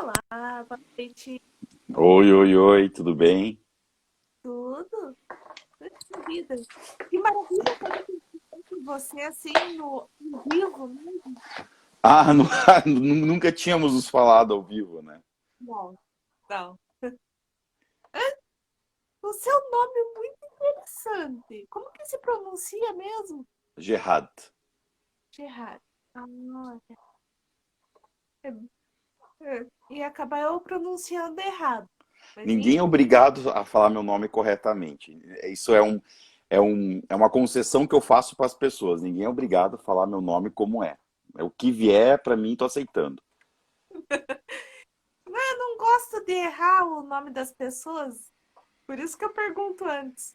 Olá, boa noite. Oi, oi, oi, tudo bem? Tudo? Puxa vida. Que maravilha poder conversar com você assim no ao vivo mesmo. Ah, nunca tínhamos nos falado ao vivo, né? Não, não. O seu nome é muito interessante. Como que se pronuncia mesmo? Gerard. Gerard. Ah, é, e acabar eu pronunciando errado. Mas Ninguém é enfim. obrigado a falar meu nome corretamente. Isso é uma concessão que eu faço para as pessoas. Ninguém é obrigado a falar meu nome como é. É o que vier para mim, tô aceitando. Eu não gosto de errar o nome das pessoas. Por isso que eu pergunto antes.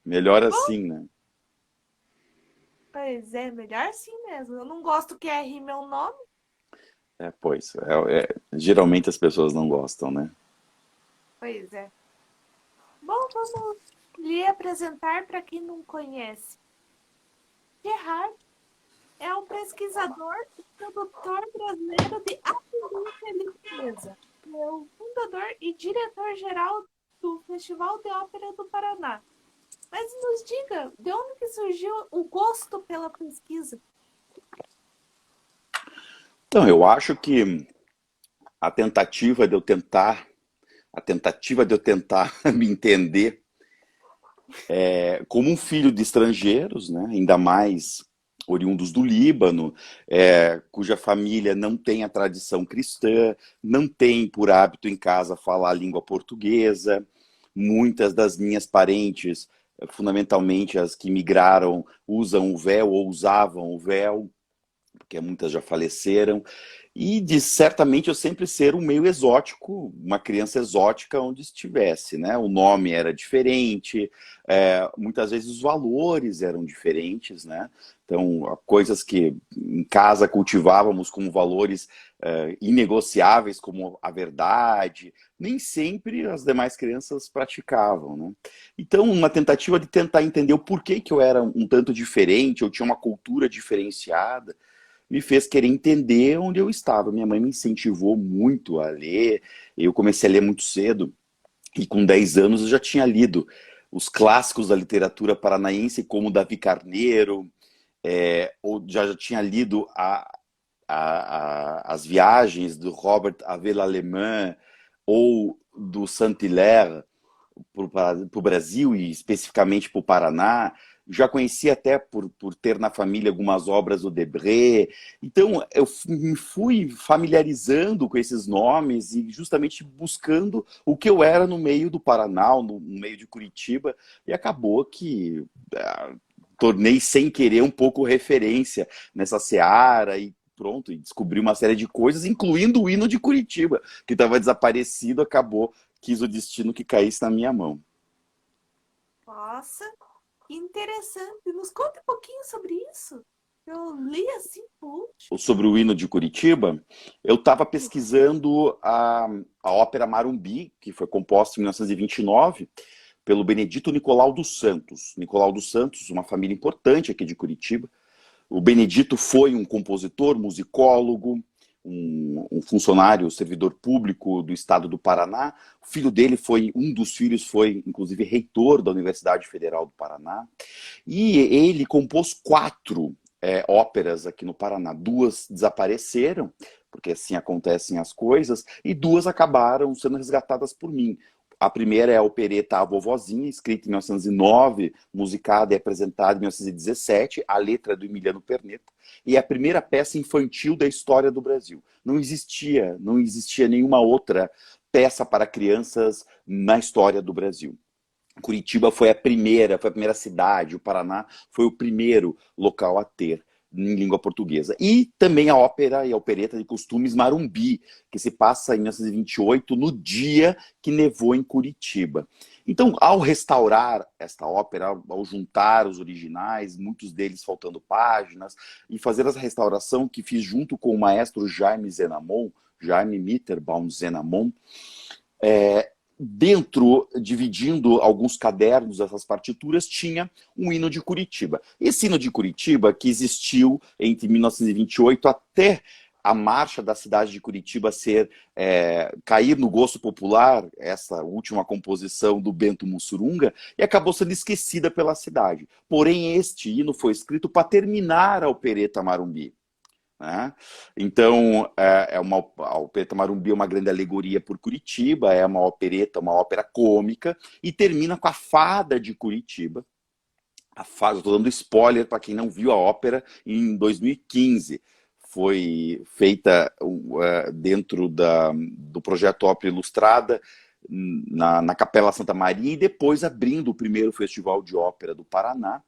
Melhor Bom, assim, né? pois é, melhor sim mesmo. Eu não gosto que erre meu nome. Pois, geralmente as pessoas não gostam, né? Pois é. Bom, vamos lhe apresentar para quem não conhece. Gerard é um pesquisador e produtor brasileiro de ascendência libanesa. É o fundador e diretor-geral do Festival de Ópera do Paraná. Mas nos diga, de onde que surgiu o gosto pela pesquisa? Então, eu acho que a tentativa de eu tentar, a tentativa de eu tentar me entender como um filho de estrangeiros, né, ainda mais oriundos do Líbano, cuja família não tem a tradição cristã, não tem por hábito em casa falar a língua portuguesa. Muitas das minhas parentes, fundamentalmente as que migraram, usam o véu ou usavam o véu, porque muitas já faleceram, e de certamente eu sempre ser um meio exótico, uma criança exótica onde estivesse, né? O nome era diferente, muitas vezes os valores eram diferentes, né? Então, coisas que em casa cultivávamos como valores inegociáveis, como a verdade, nem sempre as demais crianças praticavam, né? Então, uma tentativa de tentar entender o porquê que eu era um tanto diferente, eu tinha uma cultura diferenciada, me fez querer entender onde eu estava. Minha mãe me incentivou muito a ler, eu comecei a ler muito cedo, e com 10 anos eu já tinha lido os clássicos da literatura paranaense, como Davi Carneiro, ou já tinha lido as viagens do Robert Avila Alemã, ou do Saint-Hilaire, para o Brasil e especificamente para o Paraná. Já conhecia até por ter na família algumas obras do Debré. Então, eu me fui familiarizando com esses nomes e justamente buscando o que eu era no meio do Paraná, no meio de Curitiba, e acabou que tornei sem querer um pouco referência nessa seara e pronto, e descobri uma série de coisas, incluindo o hino de Curitiba, que estava desaparecido, acabou, quis o destino que caísse na minha mão. Nossa, que interessante. Nos conte um pouquinho sobre isso. Eu li assim por último. Sobre o hino de Curitiba, eu estava pesquisando a ópera Marumbi, que foi composta em 1929 pelo Benedito Nicolau dos Santos. Nicolau dos Santos, uma família importante aqui de Curitiba. O Benedito foi um compositor, musicólogo, um funcionário, servidor público do estado do Paraná. O filho dele foi, um dos filhos foi, inclusive, reitor da Universidade Federal do Paraná. E ele compôs quatro óperas aqui no Paraná. Duas desapareceram, porque assim acontecem as coisas, e duas acabaram sendo resgatadas por mim. A primeira é a opereta A Vovozinha, escrita em 1909, musicada e apresentada em 1917, a letra é do Emiliano Perneta, e é a primeira peça infantil da história do Brasil. Não existia nenhuma outra peça para crianças na história do Brasil. Curitiba foi a primeira cidade, o Paraná foi o primeiro local a ter em língua portuguesa. E também a ópera e a opereta de costumes Marumbi, que se passa em 1928, no dia que nevou em Curitiba. Então, ao restaurar esta ópera, ao juntar os originais, muitos deles faltando páginas, e fazer essa restauração que fiz junto com o maestro Jaime Zenamon, Jaime Mitterbaum Zenamon, dentro, dividindo alguns cadernos dessas partituras, tinha um hino de Curitiba. Esse hino de Curitiba, que existiu entre 1928 até a marcha da cidade de Curitiba cair no gosto popular, essa última composição do Bento Mussurunga, e acabou sendo esquecida pela cidade. Porém, este hino foi escrito para terminar a opereta Marumbi. Né? Então, a opereta Marumbi é uma grande alegoria por Curitiba, é uma opereta, uma ópera cômica, e termina com a Fada de Curitiba. Estou dando spoiler para quem não viu a ópera, em 2015. Foi feita dentro do projeto Ópera Ilustrada, na Capela Santa Maria, e depois abrindo o primeiro Festival de Ópera do Paraná,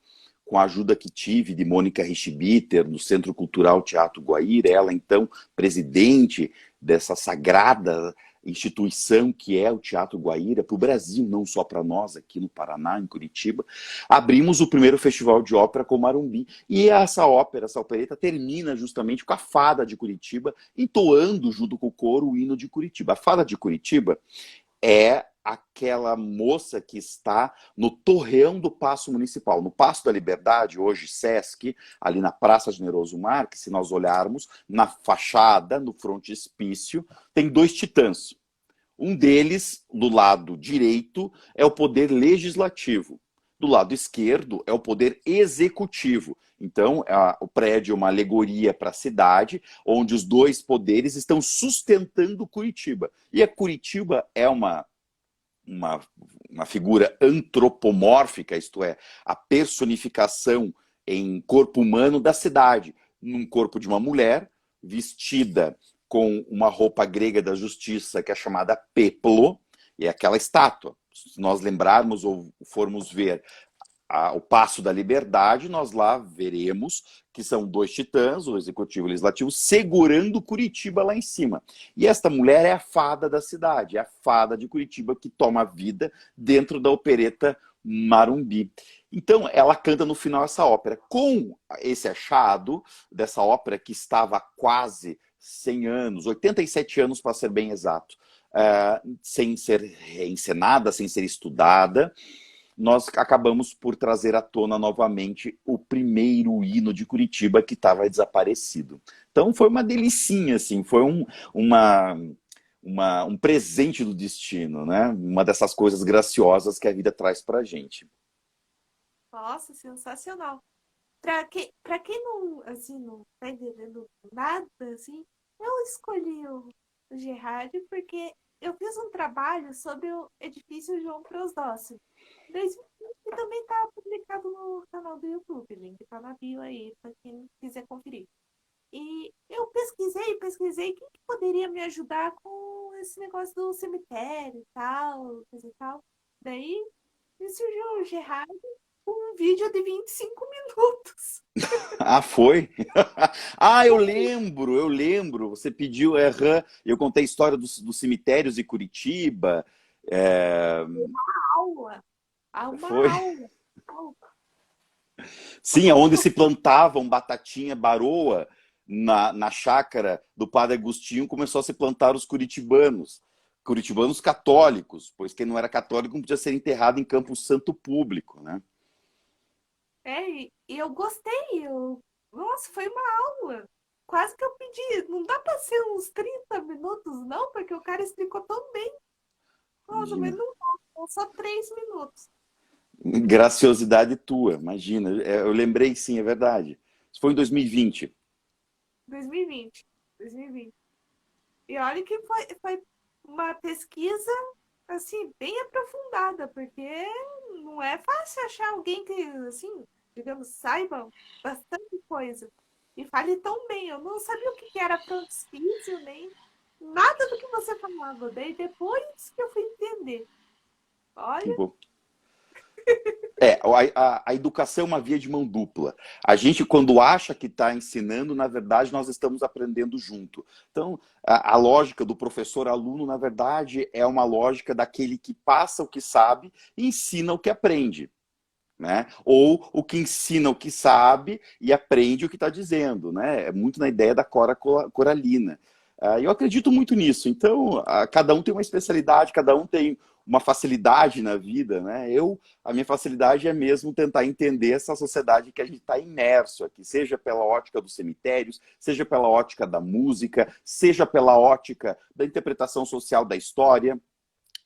com a ajuda que tive de Mônica Richbiter, do Centro Cultural Teatro Guaíra, ela então presidente dessa sagrada instituição que é o Teatro Guaíra, para o Brasil, não só para nós aqui no Paraná, em Curitiba. Abrimos o primeiro festival de ópera com Marumbi, e essa opereta termina justamente com a Fada de Curitiba, entoando junto com o coro o hino de Curitiba. A Fada de Curitiba é aquela moça que está no torreão do Paço Municipal, no Paço da Liberdade, hoje Sesc, ali na Praça Generoso Marques, se nós olharmos, na fachada, no frontispício, tem 2 titãs. Um deles, do lado direito, é o poder legislativo. Do lado esquerdo é o poder executivo. Então, o prédio é uma alegoria para a cidade, onde os 2 poderes estão sustentando Curitiba. E a Curitiba é uma figura antropomórfica, isto é, a personificação em corpo humano da cidade, num corpo de uma mulher vestida com uma roupa grega da justiça que é chamada peplo, e é aquela estátua. Se nós lembrarmos ou formos ver o Paço da Liberdade, nós lá veremos que são 2 titãs, o executivo e o legislativo, segurando Curitiba lá em cima. E esta mulher é a fada da cidade, é a fada de Curitiba que toma vida dentro da opereta Marumbi. Então, ela canta no final essa ópera. Com esse achado dessa ópera que estava há quase 100 anos, 87 anos para ser bem exato, sem ser reencenada, sem ser estudada, nós acabamos por trazer à tona novamente o primeiro hino de Curitiba que estava desaparecido. Então foi uma delicinha, assim, foi um presente do destino, né? Uma dessas coisas graciosas que a vida traz pra gente. Nossa, sensacional. Pra quem não, assim, não tá entendendo nada, assim, eu escolhi o Gerard porque eu fiz um trabalho sobre o edifício João Prosdócio. 2020 e também tá publicado no canal do YouTube, link tá na bio aí, para quem quiser conferir. E eu pesquisei quem que poderia me ajudar com esse negócio do cemitério e tal, coisa e tal. Daí me surgiu o Gerard com um vídeo de 25 minutos. Ah, foi? Eu lembro. Você pediu, eu contei a história dos cemitérios em Curitiba. Aula! Uma Foi? aula! Sim, onde se plantavam batatinha, baroa, na chácara do Padre Agostinho, começou a se plantar os curitibanos católicos, pois quem não era católico não podia ser enterrado em campo santo público, né? E eu gostei. Nossa, foi uma aula. Quase que eu pedi. Não dá para ser uns 30 minutos, não, porque o cara explicou tão bem. Nossa, mas Imagina. não dá. São só 3 minutos. Graciosidade tua, imagina. Eu lembrei, sim, é verdade. Isso foi em 2020. 2020. 2020. E olha que foi uma pesquisa, assim, bem aprofundada, porque não é fácil achar alguém que, assim, digamos, saiba bastante coisa. E fale tão bem. Eu não sabia o que era frontispício, nem nada do que você falava. Daí depois que eu fui entender. Que Olha, bom. A educação é uma via de mão dupla. A gente, quando acha que está ensinando, na verdade, nós estamos aprendendo junto. Então, a lógica do professor-aluno, na verdade, é uma lógica daquele que passa o que sabe e ensina o que aprende. Né? Ou o que ensina o que sabe e aprende o que está dizendo. Né? É muito na ideia da Cora Coralina. Eu acredito muito nisso. Então, cada um tem uma especialidade, cada um tem uma facilidade na vida, né? A minha facilidade é mesmo tentar entender essa sociedade que a gente está imerso aqui, seja pela ótica dos cemitérios, seja pela ótica da música, seja pela ótica da interpretação social da história,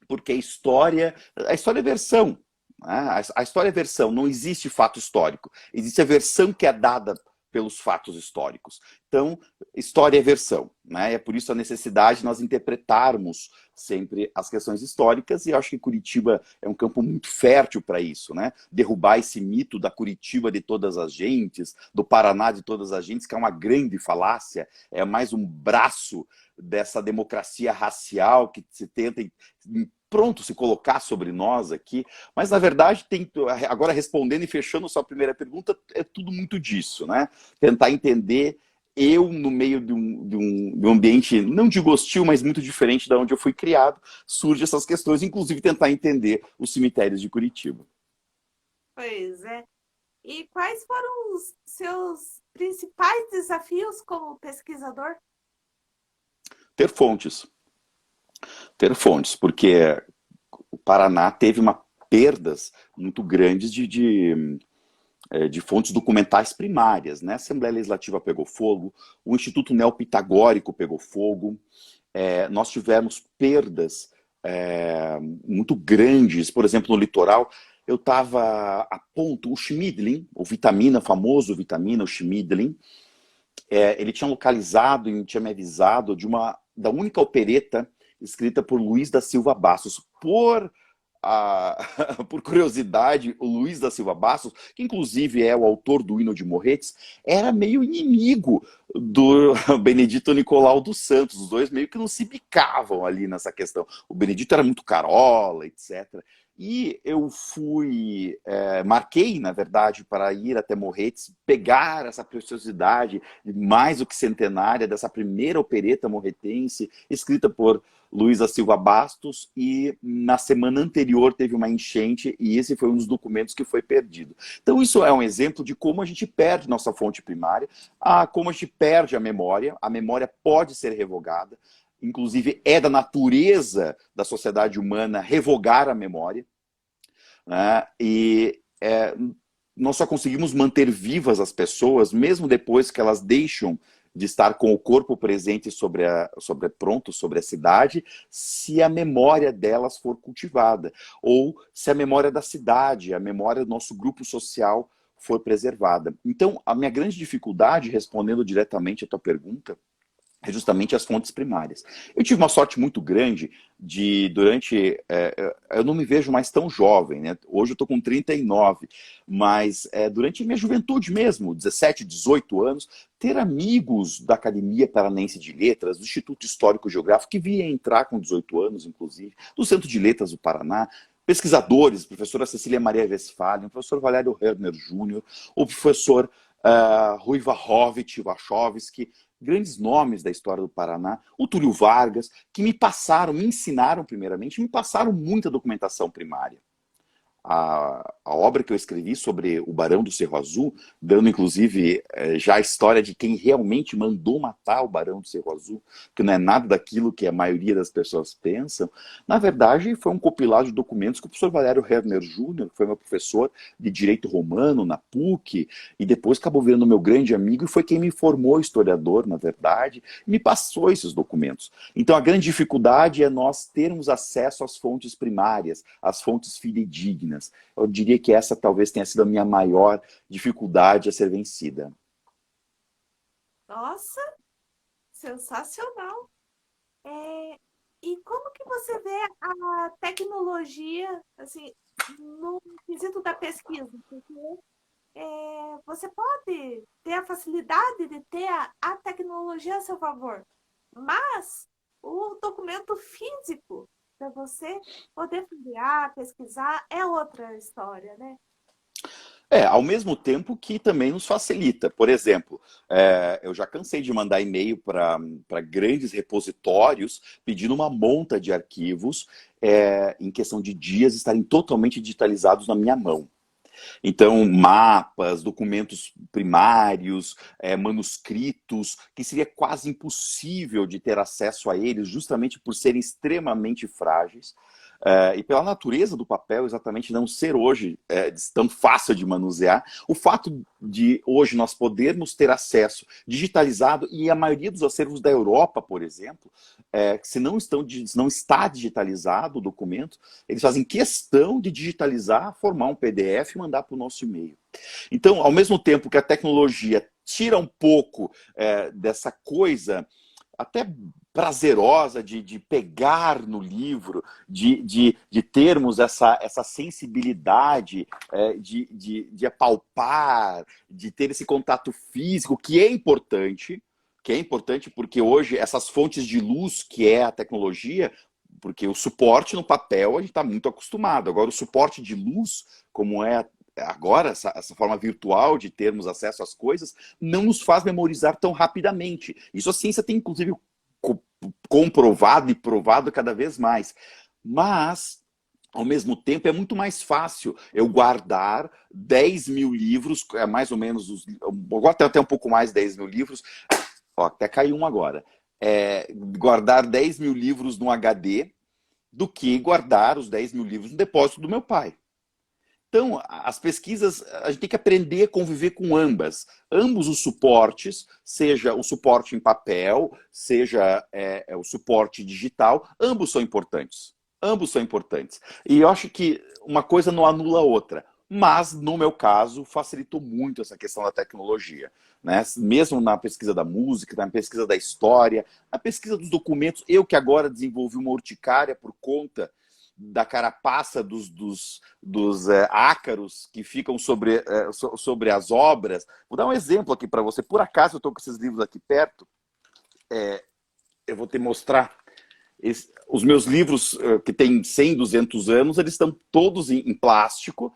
porque a história é versão. Né? A história é versão, não existe fato histórico. Existe a versão que é dada pelos fatos históricos. Então, história é versão. Né? É por isso a necessidade de nós interpretarmos sempre as questões históricas, e eu acho que Curitiba é um campo muito fértil para isso. Né? Derrubar esse mito da Curitiba de todas as gentes, do Paraná de todas as gentes, que é uma grande falácia, é mais um braço dessa democracia racial que se tenta pronto se colocar sobre nós aqui, mas na verdade agora respondendo e fechando sua primeira pergunta, é tudo muito disso, né? Tentar entender eu no meio de um ambiente, não digo hostil, mas muito diferente da onde eu fui criado, surgem essas questões, inclusive tentar entender os cemitérios de Curitiba. Pois é. E quais foram os seus principais desafios como pesquisador? Ter fontes. Ter fontes, porque o Paraná teve perdas muito grandes de fontes documentais primárias. Né? A Assembleia Legislativa pegou fogo, o Instituto Neopitagórico pegou fogo, nós tivemos perdas muito grandes, por exemplo, no litoral. Eu estava a ponto, o Schmidlin, o Vitamina, famoso Vitamina, o Schmidlin, ele tinha localizado e tinha me avisado da única opereta escrita por Luiz da Silva Bastos. Por curiosidade, o Luiz da Silva Bastos, que inclusive é o autor do Hino de Morretes, era meio inimigo do Benedito Nicolau dos Santos. Os dois meio que não se bicavam ali nessa questão. O Benedito era muito carola, etc. E eu marquei, na verdade, para ir até Morretes, pegar essa preciosidade mais do que centenária dessa primeira opereta morretense, escrita por Luiz da Silva Bastos, e na semana anterior teve uma enchente e esse foi um dos documentos que foi perdido. Então isso é um exemplo de como a gente perde nossa fonte primária, como a gente perde a memória pode ser revogada, inclusive é da natureza da sociedade humana revogar a memória, né? Nós só conseguimos manter vivas as pessoas, mesmo depois que elas deixam de estar com o corpo presente sobre a cidade, se a memória delas for cultivada, ou se a memória da cidade, a memória do nosso grupo social for preservada. Então, a minha grande dificuldade, respondendo diretamente a tua pergunta, é justamente as fontes primárias. Eu tive uma sorte muito grande eu não me vejo mais tão jovem, né? Hoje eu estou com 39, mas durante minha juventude mesmo, 17, 18 anos, ter amigos da Academia Paranense de Letras, do Instituto Histórico Geográfico, que via entrar com 18 anos, inclusive, do Centro de Letras do Paraná, pesquisadores, professora Cecília Maria Westphalen, o professor Valério Herner Júnior, o professor Rui Wachowski, grandes nomes da história do Paraná, o Túlio Vargas, que me ensinaram primeiramente, me passaram muita documentação primária. A obra que eu escrevi sobre o Barão do Cerro Azul, dando inclusive já a história de quem realmente mandou matar o Barão do Cerro Azul, que não é nada daquilo que a maioria das pessoas pensam, na verdade foi um compilado de documentos que o professor Valério Herner Júnior, que foi meu professor de Direito Romano na PUC, e depois acabou virando meu grande amigo, e foi quem me formou historiador, na verdade, e me passou esses documentos. Então a grande dificuldade é nós termos acesso às fontes primárias, às fontes fidedignas. Eu diria que essa talvez tenha sido a minha maior dificuldade a ser vencida. Nossa, sensacional! É, e como que você vê a tecnologia, assim, no quesito da pesquisa? Porque você pode ter a facilidade de ter a tecnologia a seu favor, mas o documento físico para você poder criar, pesquisar, é outra história, né? Ao mesmo tempo que também nos facilita. Por exemplo, eu já cansei de mandar e-mail para grandes repositórios pedindo uma monta de arquivos em questão de dias estarem totalmente digitalizados na minha mão. Então, mapas, documentos primários, manuscritos, que seria quase impossível de ter acesso a eles, justamente por serem extremamente frágeis. e pela natureza do papel exatamente não ser hoje tão fácil de manusear, o fato de hoje nós podermos ter acesso digitalizado, e a maioria dos acervos da Europa, por exemplo, se não está digitalizado o documento, eles fazem questão de digitalizar, formar um PDF e mandar para o nosso e-mail. Então, ao mesmo tempo que a tecnologia tira um pouco dessa coisa até prazerosa de pegar no livro, de termos essa sensibilidade, de apalpar, de ter esse contato físico, que é importante porque hoje essas fontes de luz que é a tecnologia, porque o suporte no papel a gente está muito acostumado, agora o suporte de luz, como é agora, essa forma virtual de termos acesso às coisas, não nos faz memorizar tão rapidamente. Isso a ciência tem, inclusive, comprovado e provado cada vez mais. Mas, ao mesmo tempo, é muito mais fácil eu guardar 10 mil livros, mais ou menos, até um pouco mais de 10 mil livros, até caiu um agora, guardar 10 mil livros no HD do que guardar os 10 mil livros no depósito do meu pai. Então, as pesquisas, a gente tem que aprender a conviver com ambos os suportes, seja o suporte em papel, seja o suporte digital, ambos são importantes. Ambos são importantes. E eu acho que uma coisa não anula a outra. Mas, no meu caso, facilitou muito essa questão da tecnologia. Né? Mesmo na pesquisa da música, na pesquisa da história, na pesquisa dos documentos, eu que agora desenvolvi uma urticária por conta da carapaça dos ácaros que ficam sobre as obras. Vou dar um exemplo aqui para você. Por acaso eu estou com esses livros aqui perto. Eu vou te mostrar. Os meus livros, que têm 100, 200 anos, eles estão todos em plástico.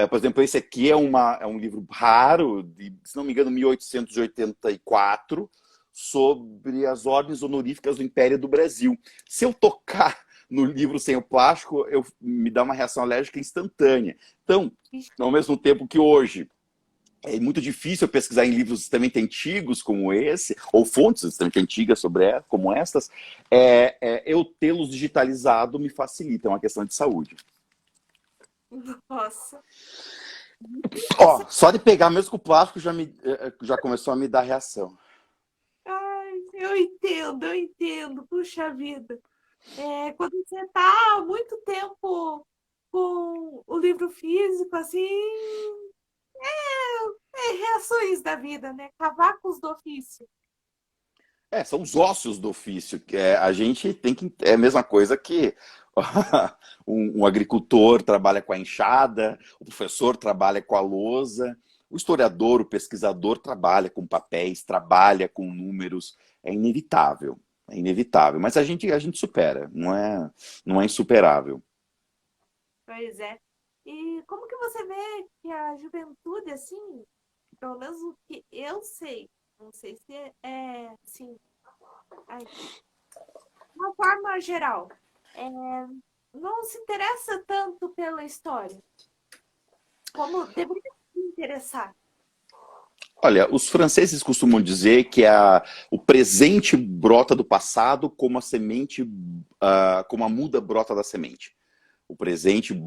Por exemplo, esse aqui é um livro raro, se não me engano, 1884, sobre as ordens honoríficas do Império do Brasil. Se eu tocar no livro sem o plástico, me dá uma reação alérgica instantânea. Então, ao mesmo tempo que hoje é muito difícil pesquisar em livros extremamente antigos como esse, ou fontes extremamente antigas como estas, eu tê-los digitalizado me facilita, é uma questão de saúde. Nossa. Só de pegar mesmo com o plástico já começou a me dar reação. Ai, eu entendo. Puxa vida. Quando você está há muito tempo com o livro físico, assim, reações da vida, né? Cavacos do ofício. São os ócios do ofício. A gente tem que. É a mesma coisa que um agricultor trabalha com a enxada, o professor trabalha com a lousa, o historiador, o pesquisador trabalha com papéis, trabalha com números. É inevitável. É inevitável. Mas a gente supera, não é insuperável. Pois é. E como que você vê que a juventude, assim, pelo menos o que eu sei, não sei se assim, de uma forma geral, não se interessa tanto pela história como deveria se interessar. Olha, os franceses costumam dizer que o presente brota do passado como a semente, como a muda brota da semente. O presente,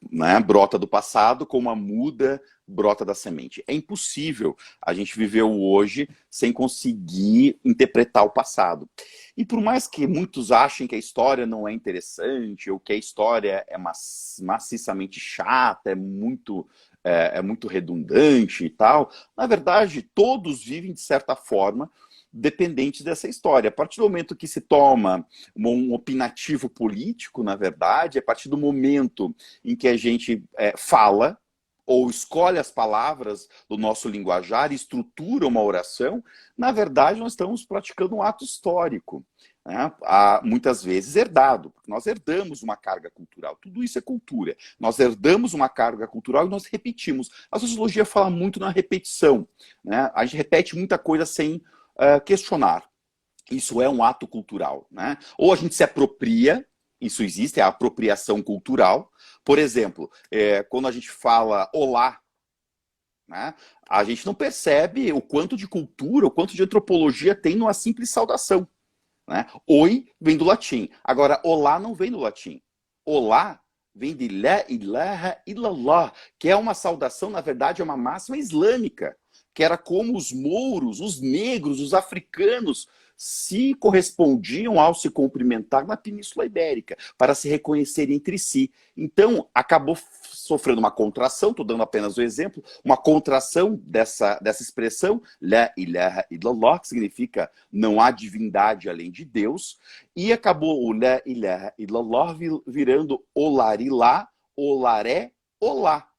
né, brota do passado como a muda brota da semente. É impossível a gente viver o hoje sem conseguir interpretar o passado. E por mais que muitos achem que a história não é interessante, ou que a história é maciçamente chata, é muito redundante e tal, na verdade, todos vivem, de certa forma, dependentes dessa história. A partir do momento que se toma um opinativo político, na verdade, a partir do momento em que a gente fala ou escolhe as palavras do nosso linguajar e estrutura uma oração, na verdade, nós estamos praticando um ato histórico. Né? Muitas vezes herdado, porque nós herdamos uma carga cultural, tudo isso é cultura. Nós herdamos uma carga cultural e nós repetimos. A sociologia fala muito na repetição. Né? A gente repete muita coisa sem questionar. Isso é um ato cultural. Né? Ou a gente se apropria, isso existe, é a apropriação cultural. Por exemplo, quando a gente fala olá, né, a gente não percebe o quanto de cultura, o quanto de antropologia tem numa simples saudação. Né? Oi vem do latim. Agora, olá não vem do latim. Olá vem de La ilaha illallah, que é uma saudação, na verdade, é uma máxima islâmica, que era como os mouros, os negros, os africanos se correspondiam ao se cumprimentar na Península Ibérica, para se reconhecer entre si. Então, acabou sofrendo uma contração, estou dando apenas o exemplo, uma contração dessa expressão, La ilaha illallah, que significa não há divindade além de Deus, e acabou o La ilaha illallah virando olarilá, olaré, olá.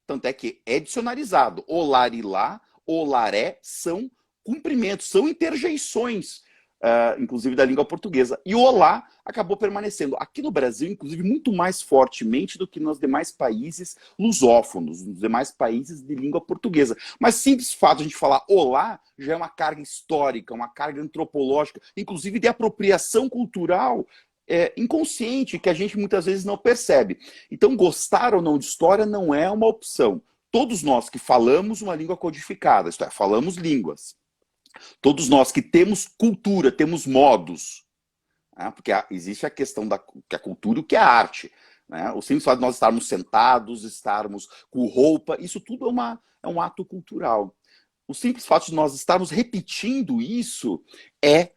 Tanto é que é dicionarizado. Olarilá, olaré são cumprimentos, são interjeições, inclusive da língua portuguesa. E o olá acabou permanecendo aqui no Brasil, inclusive, muito mais fortemente do que nos demais países lusófonos, nos demais países de língua portuguesa. Mas simples fato de a gente falar olá já é uma carga histórica, uma carga antropológica, inclusive de apropriação cultural inconsciente, que a gente muitas vezes não percebe. Então, gostar ou não de história não é uma opção. Todos nós que falamos uma língua codificada, isto é, falamos línguas, todos nós que temos cultura, temos modos, né? Porque existe a questão da que a cultura e o que é a arte. Né? O simples fato de nós estarmos sentados, estarmos com roupa, isso tudo é um ato cultural. O simples fato de nós estarmos repetindo isso é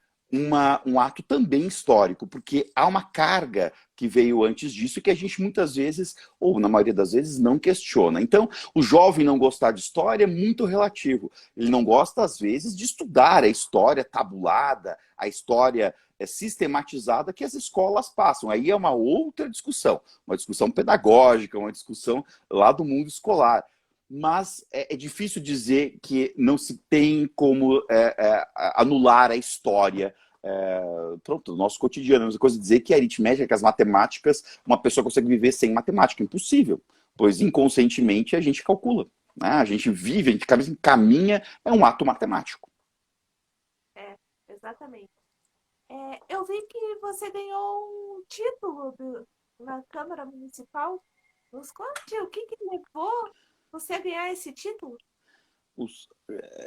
um ato também histórico, porque há uma carga que veio antes disso e que a gente muitas vezes, ou na maioria das vezes, não questiona. Então, o jovem não gostar de história é muito relativo. Ele não gosta, às vezes, de estudar a história tabulada, a história sistematizada que as escolas passam. Aí é uma outra discussão, uma discussão pedagógica, uma discussão lá do mundo escolar. Mas é difícil dizer que não se tem como anular a história pronto, do nosso cotidiano. É uma coisa dizer que a aritmética, que as matemáticas, uma pessoa consegue viver sem matemática. Impossível, pois inconscientemente a gente calcula. Né? A gente vive, a gente caminha, é um ato matemático. Exatamente. Eu vi que você ganhou um título na Câmara Municipal. Nos conte o que levou você a ganhar esse título?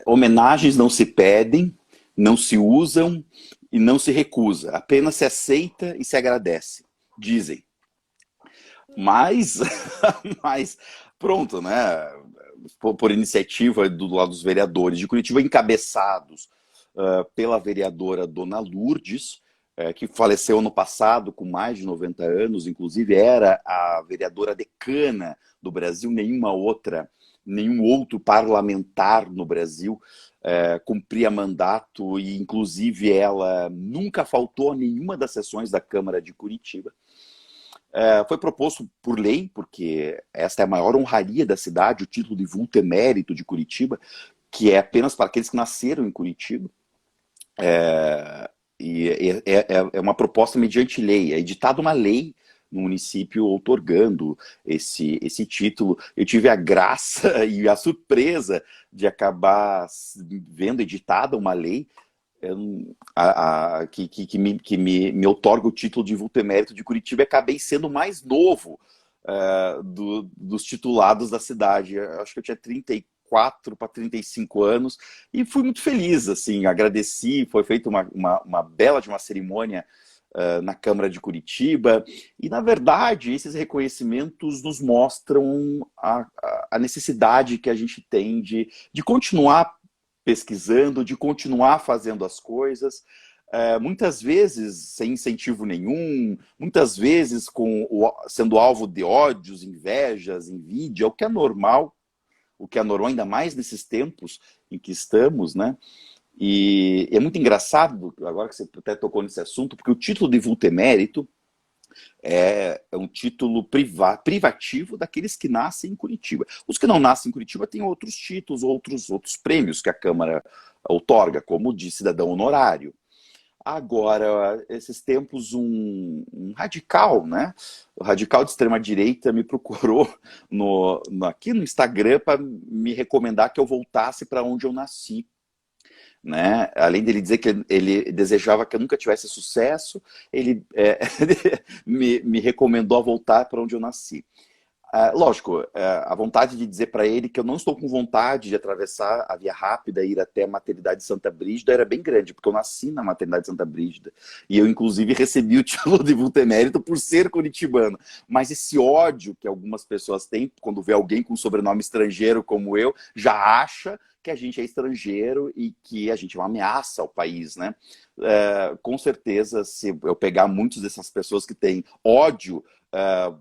Homenagens não se pedem, não se usam e não se recusa. Apenas se aceita e se agradece, dizem. Mas, mas pronto, né? Por iniciativa do lado dos vereadores de Curitiba, encabeçados pela vereadora Dona Lourdes, que faleceu ano passado com mais de 90 anos, inclusive era a vereadora decana do Brasil, nenhum outro parlamentar no Brasil cumpria mandato e, inclusive, ela nunca faltou a nenhuma das sessões da Câmara de Curitiba. Foi proposto por lei, porque esta é a maior honraria da cidade, o título de vulto emérito de Curitiba, que é apenas para aqueles que nasceram em Curitiba. É uma proposta mediante lei, é editada uma lei no município outorgando esse título. Eu tive a graça e a surpresa de acabar vendo editada uma lei que me outorga o título de vulto emérito de Curitiba, e acabei sendo o mais novo dos titulados da cidade. Eu acho que eu tinha 34 para 35 anos e fui muito feliz, assim, agradeci, foi feita uma bela de uma cerimônia na Câmara de Curitiba, e na verdade esses reconhecimentos nos mostram a necessidade que a gente tem de continuar pesquisando, de continuar fazendo as coisas, muitas vezes sem incentivo nenhum, muitas vezes sendo alvo de ódios, invejas, invídia, o que é normal ainda mais nesses tempos em que estamos, né? E é muito engraçado, agora que você até tocou nesse assunto, porque o título de vulto emérito é um título privativo daqueles que nascem em Curitiba. Os que não nascem em Curitiba têm outros títulos, outros prêmios que a Câmara outorga, como de cidadão honorário. Agora, esses tempos, um radical, né? O radical de extrema-direita me procurou aqui no Instagram para me recomendar que eu voltasse para onde eu nasci. Né? Além dele dizer que ele desejava que eu nunca tivesse sucesso, ele me recomendou a voltar para onde eu nasci. Lógico, a vontade de dizer para ele que eu não estou com vontade de atravessar a Via Rápida e ir até a maternidade de Santa Brígida era bem grande, porque eu nasci na maternidade de Santa Brígida. E eu, inclusive, recebi o título de vultemérito por ser curitibano. Mas esse ódio que algumas pessoas têm quando vê alguém com sobrenome estrangeiro como eu, já acha que a gente é estrangeiro e que a gente é uma ameaça ao país, né? Com certeza, se eu pegar muitas dessas pessoas que têm ódio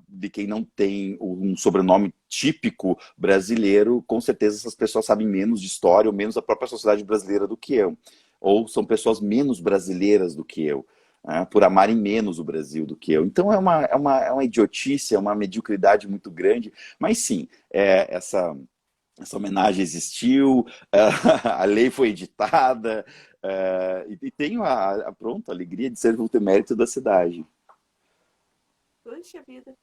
de quem não tem um sobrenome típico brasileiro, com certeza essas pessoas sabem menos de história ou menos da própria sociedade brasileira do que eu. Ou são pessoas menos brasileiras do que eu, né, por amarem menos o Brasil do que eu. Então é uma idiotice, é uma mediocridade muito grande, mas sim, essa homenagem existiu, a lei foi editada, e tenho pronto, a alegria de ser multimérito da cidade. Puxa vida.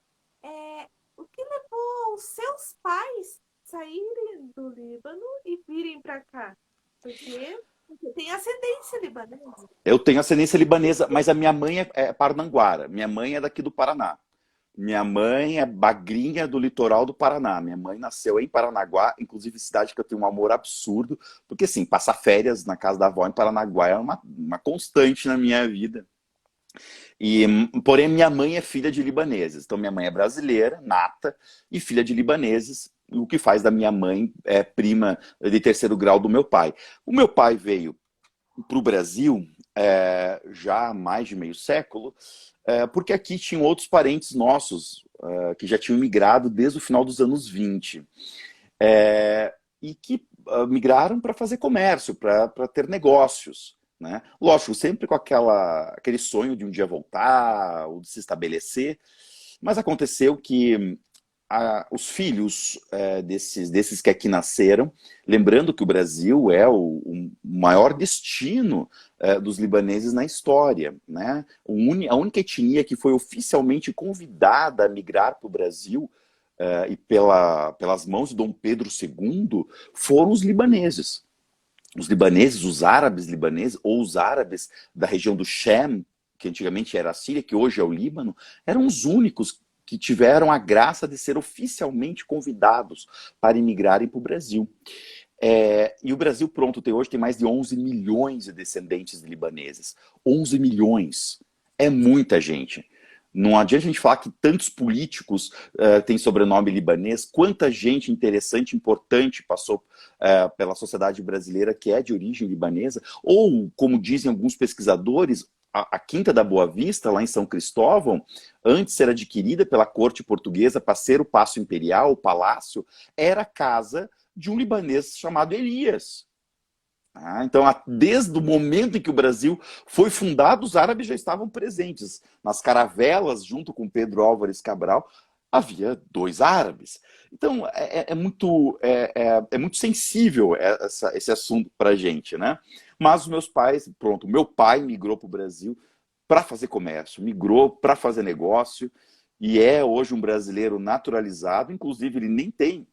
É, o que levou os seus pais saírem do Líbano e virem para cá? Porque você tem ascendência libanesa. Eu tenho ascendência libanesa, mas a minha mãe é parnanguara. Minha mãe é daqui do Paraná. Minha mãe é bagrinha do litoral do Paraná. Minha mãe nasceu em Paranaguá, inclusive cidade que eu tenho um amor absurdo, porque assim, passar férias na casa da avó em Paranaguá é uma constante na minha vida. Porém, minha mãe é filha de libaneses. Então, minha mãe é brasileira, nata, e filha de libaneses, o que faz da minha mãe prima de terceiro grau do meu pai. O meu pai veio para o Brasil já há mais de meio século, porque aqui tinham outros parentes nossos que já tinham migrado desde o final dos anos 20 e que migraram para fazer comércio, para ter negócios. Né? Lógico, sempre com aquele sonho de um dia voltar ou de se estabelecer, mas aconteceu que os filhos desses que aqui nasceram, lembrando que o Brasil é o maior destino dos libaneses na história, né? A única etnia que foi oficialmente convidada a migrar para o Brasil e pelas mãos de Dom Pedro II foram os libaneses. Os libaneses, os árabes libaneses, ou os árabes da região do Shem, que antigamente era a Síria, que hoje é o Líbano, eram os únicos que tiveram a graça de ser oficialmente convidados para imigrarem para o Brasil. E o Brasil, pronto, hoje tem mais de 11 milhões de descendentes de libaneses. 11 milhões. É muita gente. Não adianta a gente falar que tantos políticos têm sobrenome libanês, quanta gente interessante, importante passou pela sociedade brasileira que é de origem libanesa, ou, como dizem alguns pesquisadores, a Quinta da Boa Vista, lá em São Cristóvão, antes era adquirida pela corte portuguesa para ser o Paço Imperial, o palácio, era a casa de um libanês chamado Elias. Então, desde o momento em que o Brasil foi fundado, os árabes já estavam presentes. Nas caravelas, junto com Pedro Álvares Cabral, havia 2 árabes. Então, muito sensível esse assunto para a gente, né? Mas os meus pais, pronto, meu pai migrou para o Brasil para fazer comércio, migrou para fazer negócio, e é hoje um brasileiro naturalizado, inclusive ele nem tem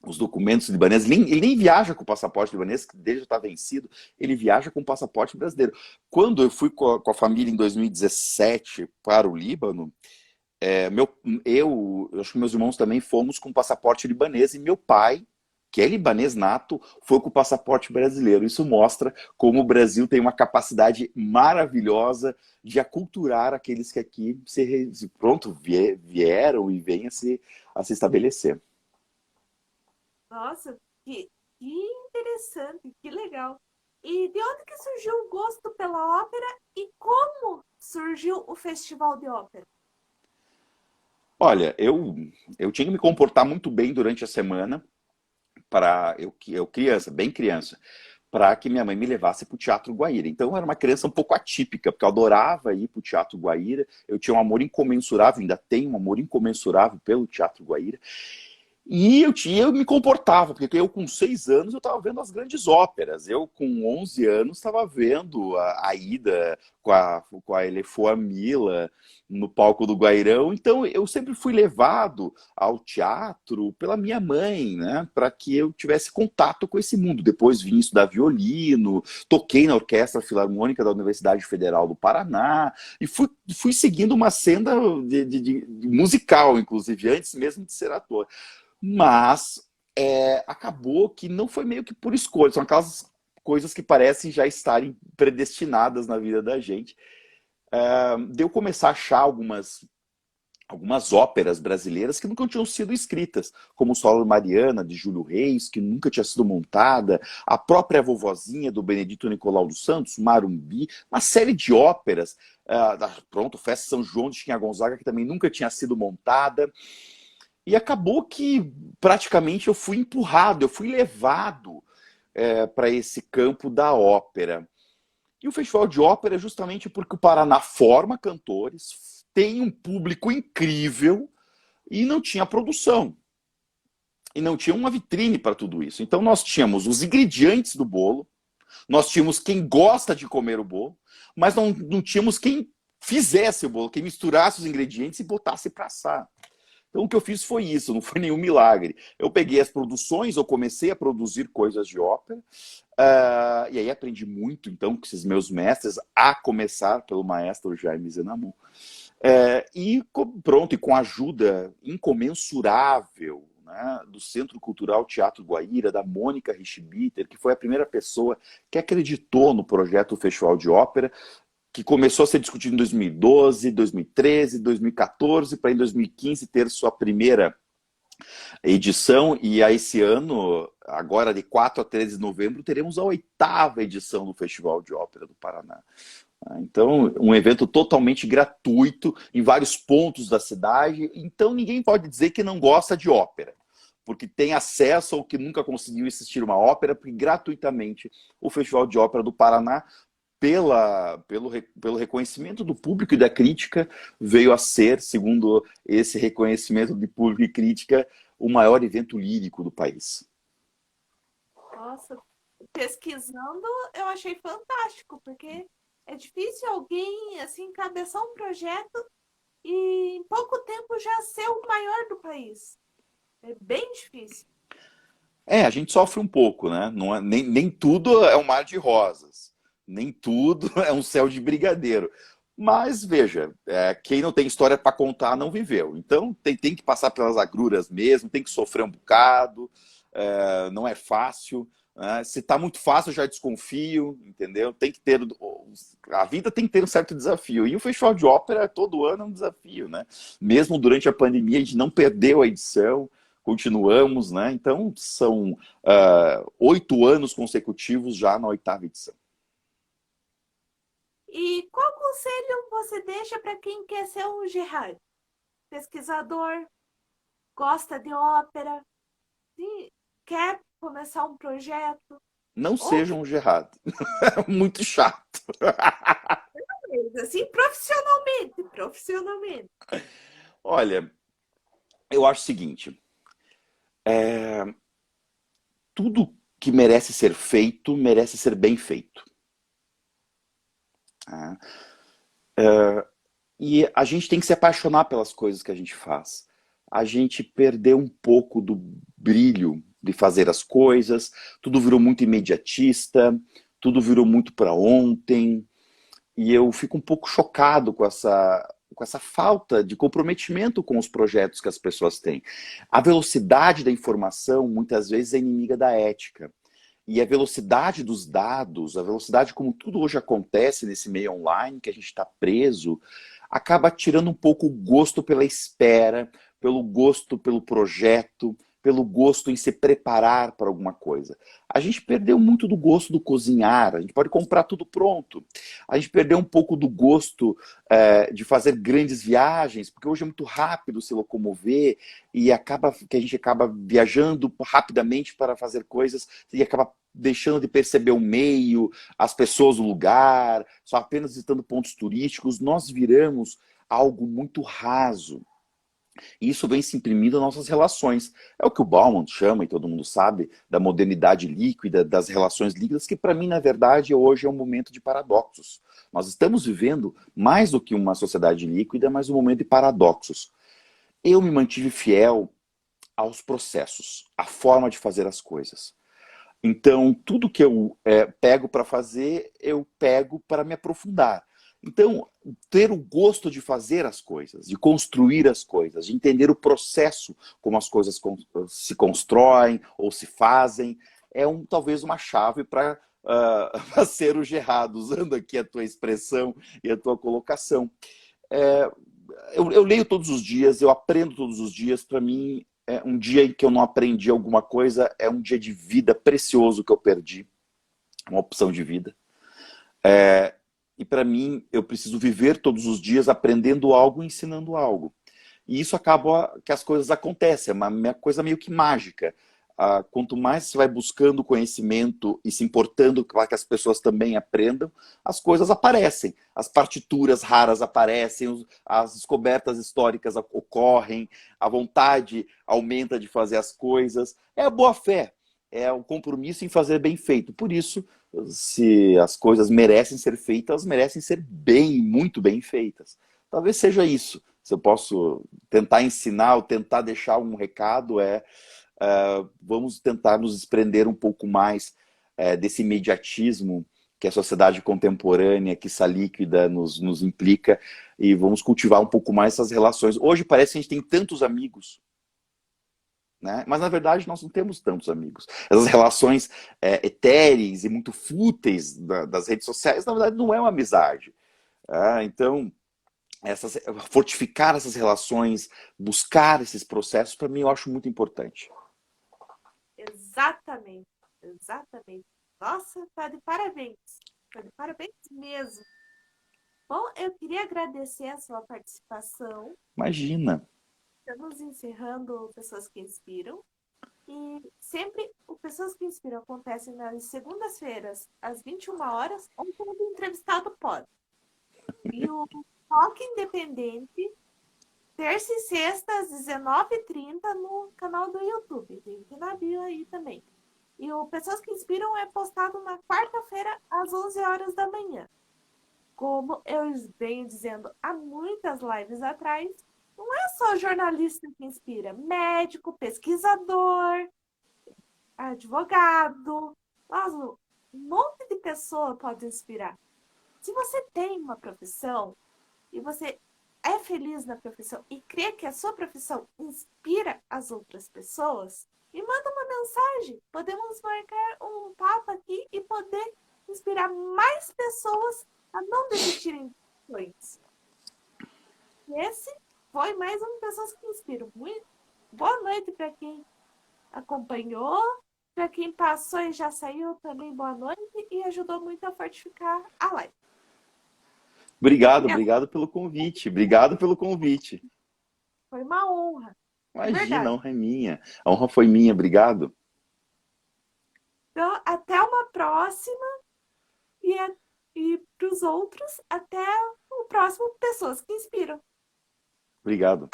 os documentos libaneses, ele nem viaja com o passaporte libanês, que dele já está vencido, ele viaja com o passaporte brasileiro. Quando eu fui com a família em 2017 para o Líbano, eu acho que meus irmãos também fomos com passaporte libanês, e meu pai, que é libanês nato, foi com o passaporte brasileiro. Isso mostra como o Brasil tem uma capacidade maravilhosa de aculturar aqueles que aqui vieram e vêm a se estabelecer. Nossa, que interessante, que legal. E de onde que surgiu o gosto pela ópera e como surgiu o Festival de Ópera? Olha, eu tinha que me comportar muito bem durante a semana para eu criança, bem criança, para que minha mãe me levasse para o Teatro Guaíra. Então eu era uma criança um pouco atípica, porque eu adorava ir para o Teatro Guaíra, eu tinha um amor incomensurável, ainda tenho um amor incomensurável pelo Teatro Guaíra. Eu me comportava, porque eu com 6 anos eu estava vendo as grandes óperas. Eu com 11 anos estava vendo a Aida com a Elefô Mila no palco do Guairão. Então eu sempre fui levado ao teatro pela minha mãe, né, para que eu tivesse contato com esse mundo. Depois vim estudar violino, toquei na Orquestra Filarmônica da Universidade Federal do Paraná e fui seguindo uma senda de musical, inclusive, antes mesmo de ser ator. Mas acabou que não foi meio que por escolha, são aquelas coisas que parecem já estarem predestinadas na vida da gente. De eu começar a achar algumas óperas brasileiras que nunca tinham sido escritas, como o Solo Mariana, de Júlio Reis, que nunca tinha sido montada, a própria Vovozinha, do Benedito Nicolau dos Santos, Marumbi, uma série de óperas, pronto, Festa São João de Chiquinha Gonzaga, que também nunca tinha sido montada. E acabou que praticamente eu fui empurrado, eu fui levado para esse campo da ópera. E o Festival de Ópera é justamente porque o Paraná forma cantores, tem um público incrível e não tinha produção. E não tinha uma vitrine para tudo isso. Então nós tínhamos os ingredientes do bolo, nós tínhamos quem gosta de comer o bolo, mas não tínhamos quem fizesse o bolo, quem misturasse os ingredientes e botasse para assar. Então o que eu fiz foi isso, não foi nenhum milagre. Eu peguei as produções, eu comecei a produzir coisas de ópera, e aí aprendi muito, então, com esses meus mestres, a começar pelo maestro Jaime Zenamon. Pronto, e com a ajuda incomensurável, né, do Centro Cultural Teatro Guaíra, da Mônica Richbiter, que foi a primeira pessoa que acreditou no projeto do Festival de Ópera, que começou a ser discutido em 2012, 2013, 2014, para em 2015 ter sua primeira edição, e a esse ano, agora de 4 a 13 de novembro, teremos a 8ª edição do Festival de Ópera do Paraná. Então, um evento totalmente gratuito em vários pontos da cidade, então ninguém pode dizer que não gosta de ópera, porque tem acesso ao que nunca conseguiu assistir uma ópera, porque gratuitamente o Festival de Ópera do Paraná, pelo reconhecimento do público e da crítica, veio a ser, segundo esse reconhecimento de público e crítica, o maior evento lírico do país. Nossa, pesquisando eu achei fantástico, porque é difícil alguém assim encabeçar um projeto e em pouco tempo já ser o maior do país. É bem difícil. A gente sofre um pouco, né? Não é, nem tudo é um mar de rosas, nem tudo é um céu de brigadeiro. Mas veja, quem não tem história para contar não viveu. Então tem que passar pelas agruras mesmo, tem que sofrer um bocado, não é fácil. Né? Se está muito fácil, eu já desconfio, entendeu? Tem que ter. A vida tem que ter um certo desafio. E o Festival de Ópera todo ano é um desafio, né? Mesmo durante a pandemia, a gente não perdeu a edição. Continuamos, né? Então, são 8 anos consecutivos já na 8ª edição. E qual conselho você deixa para quem quer ser um Gerard? Pesquisador, gosta de ópera, quer começar um projeto? Não Ou sejam um Gerard. Muito chato. assim, profissionalmente. Olha, eu acho o seguinte. Tudo que merece ser feito, merece ser bem feito. E a gente tem que se apaixonar pelas coisas que a gente faz. A gente perdeu um pouco do brilho de fazer as coisas, tudo virou muito imediatista, tudo virou muito para ontem, e eu fico um pouco chocado com essa falta de comprometimento com os projetos que as pessoas têm. A velocidade da informação muitas vezes é inimiga da ética. E a velocidade dos dados, a velocidade como tudo hoje acontece nesse meio online, que a gente está preso, acaba tirando um pouco o gosto pela espera, pelo gosto pelo projeto, pelo gosto em se preparar para alguma coisa. A gente perdeu muito do gosto do cozinhar, a gente pode comprar tudo pronto. A gente perdeu um pouco do gosto de fazer grandes viagens, porque hoje é muito rápido se locomover e acaba que a gente acaba viajando rapidamente para fazer coisas e acaba deixando de perceber o meio, as pessoas do lugar, só apenas visitando pontos turísticos. Nós viramos algo muito raso. E isso vem se imprimindo nas nossas relações. É o que o Bauman chama, e todo mundo sabe, da modernidade líquida, das relações líquidas, que para mim, na verdade, hoje é um momento de paradoxos. Nós estamos vivendo mais do que uma sociedade líquida, mas um momento de paradoxos. Eu me mantive fiel aos processos, à forma de fazer as coisas. Então, tudo que eu pego para fazer, eu pego para me aprofundar. Então, ter o gosto de fazer as coisas, de construir as coisas, de entender o processo, como as coisas se constroem ou se fazem, é talvez uma chave para ser o Gerardo, usando aqui a tua expressão e a tua colocação. É, eu leio todos os dias, eu aprendo todos os dias. Para mim, um dia em que eu não aprendi alguma coisa é um dia de vida precioso que eu perdi, uma opção de vida. E para mim, eu preciso viver todos os dias aprendendo algo, ensinando algo. E isso acaba que as coisas acontecem, é uma coisa meio que mágica. Quanto mais você vai buscando conhecimento e se importando para que as pessoas também aprendam, as coisas aparecem. As partituras raras aparecem, as descobertas históricas ocorrem, a vontade aumenta de fazer as coisas. É a boa-fé, é o compromisso em fazer bem feito. Por isso, se as coisas merecem ser feitas, elas merecem ser bem, muito bem feitas. Talvez seja isso. Se eu posso tentar ensinar ou tentar deixar um recado, vamos tentar nos desprender um pouco mais desse imediatismo que a sociedade contemporânea, que essa líquida nos implica, e vamos cultivar um pouco mais essas relações. Hoje parece que a gente tem tantos amigos, né? Mas na verdade nós não temos tantos amigos. Essas relações etéreas e muito fúteis das redes sociais, na verdade não é uma amizade. Então, fortificar essas relações, buscar esses processos, para mim eu acho muito importante. Exatamente, exatamente. Nossa, tá de parabéns. Tá de parabéns mesmo. Bom, eu queria agradecer a sua participação. Imagina. Estamos encerrando Pessoas que Inspiram. E sempre o Pessoas que Inspiram acontece nas segundas-feiras, às 21 horas, onde o entrevistado pode. E o Rock Independente, terça e sexta, às 19h30, no canal do YouTube. Link na bio aí também. E o Pessoas que Inspiram é postado na quarta-feira, às 11 horas da manhã. Como eu venho dizendo há muitas lives atrás, não é só jornalista que inspira, médico, pesquisador, advogado, nossa, um monte de pessoa pode inspirar. Se você tem uma profissão e você é feliz na profissão e crê que a sua profissão inspira as outras pessoas, me manda uma mensagem. Podemos marcar um papo aqui e poder inspirar mais pessoas a não desistirem de sonhos. Esse foi mais um Pessoas que Inspiram. Muito boa noite para quem acompanhou, para quem passou e já saiu também, boa noite, e ajudou muito a fortificar a live. Obrigado pelo convite. Obrigado pelo convite. Foi uma honra, de Imagina, a verdade. honra é minha. A honra foi minha, obrigado. Então, até uma próxima e para os outros, até o próximo Pessoas que Inspiram. Obrigado.